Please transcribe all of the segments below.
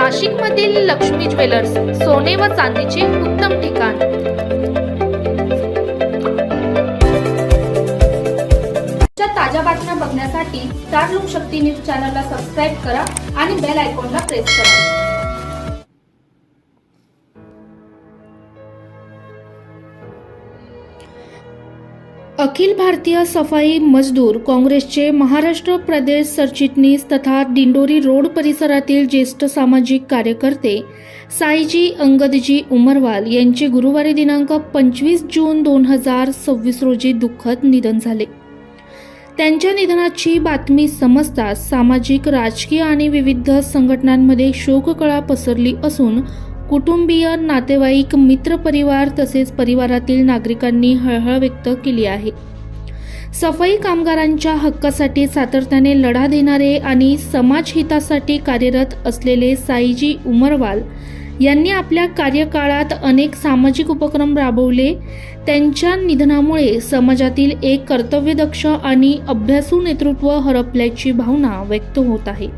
नाशिकमधील लक्ष्मी ज्वेलर्स, सोने व चांदीचे उत्तम ठिकाण। ताज्या बातम्या बघण्यासाठी स्टार लोकशक्ती न्यूज चॅनलला सबस्क्राइब करा आणि बेल आयकॉनला प्रेस करा। अखिल भारतीय सफाई मजदूर काँग्रेसचे महाराष्ट्र प्रदेश सरचिटणीस तथा दिंडोरी रोड परिसरातील ज्येष्ठ सामाजिक कार्यकर्ते साईजी अंगदजी उमरवाल यांचे गुरुवारी दिनांक 25 जून 2026 रोजी दुःखद निधन झाले। त्यांच्या निधनाची बातमी समजताच सामाजिक, राजकीय आणि विविध संघटनांमध्ये शोककळा पसरली असून कुटुंबीय, नातेवाईक, मित्रपरिवार तसेच परिवारातील नागरिकांनी हळहळ व्यक्त केली आहे। सफाई कामगारांच्या हक्कासाठी सातत्याने लढा देणारे आणि समाजहितासाठी कार्यरत असलेले साईजी उमरवाल यांनी आपल्या कार्यकाळात अनेक सामाजिक उपक्रम राबवले। त्यांच्या निधनामुळे समाजातील एक कर्तव्यदक्ष आणि अभ्यासू नेतृत्व हरपल्याची भावना व्यक्त होत आहे।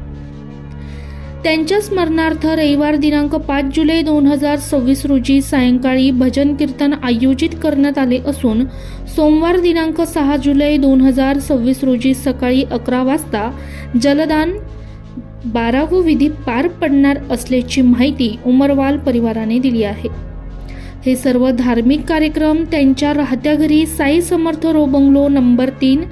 त्यांच्या स्मरणार्थ रविवार दिनांक 5 जुलै 2026 रोजी सायंकाळी भजन कीर्तन आयोजित करण्यात आले असून सोमवार दिनांक 6 जुलै 2026 रोजी सकाळी 11 वाजता जलदान 12वा विधी पार पडणार असल्याची माहिती उमरवाल परिवाराने दिली आहे। हे सर्व धार्मिक कार्यक्रम त्यांच्या राहत्या घरी Sai Samarth row bungalow number 3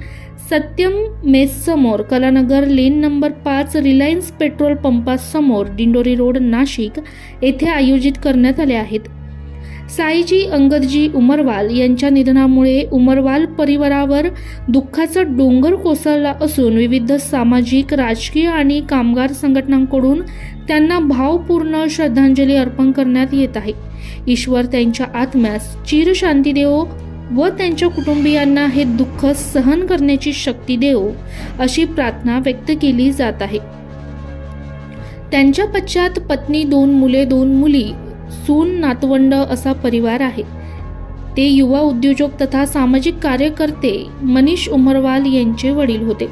Satyam mess समोर, Kalanagar lane number 5, Reliance petrol पंपासमोर, दिंडोरी रोड, नाशिक येथे आयोजित करण्यात आले आहेत। साईजी अंगदजी उमरवाल यांच्या निधनामुळे उमरवाल परिवारावर दुःखाचा डोंगर कोसळला असून विविध सामाजिक, राजकीय आणि कामगार संघटनांकडून त्यांना भावपूर्ण श्रद्धांजली अर्पण करण्यात येत आहे। ईश्वर त्यांच्या आत्म्यास चिर शांती देवो व त्यांच्या कुटुंबियांना हे दुःख सहन करण्याची शक्ती देवो अशी प्रार्थना व्यक्त केली जात आहे। त्यांच्या पश्चात पत्नी, 2 मुले, 2 मुली, सून, नातवंड असा परिवार आहे। ते युवा उद्योजक तथा सामाजिक कार्यकर्ते मनीष उमरवाल यांचे वडील होते।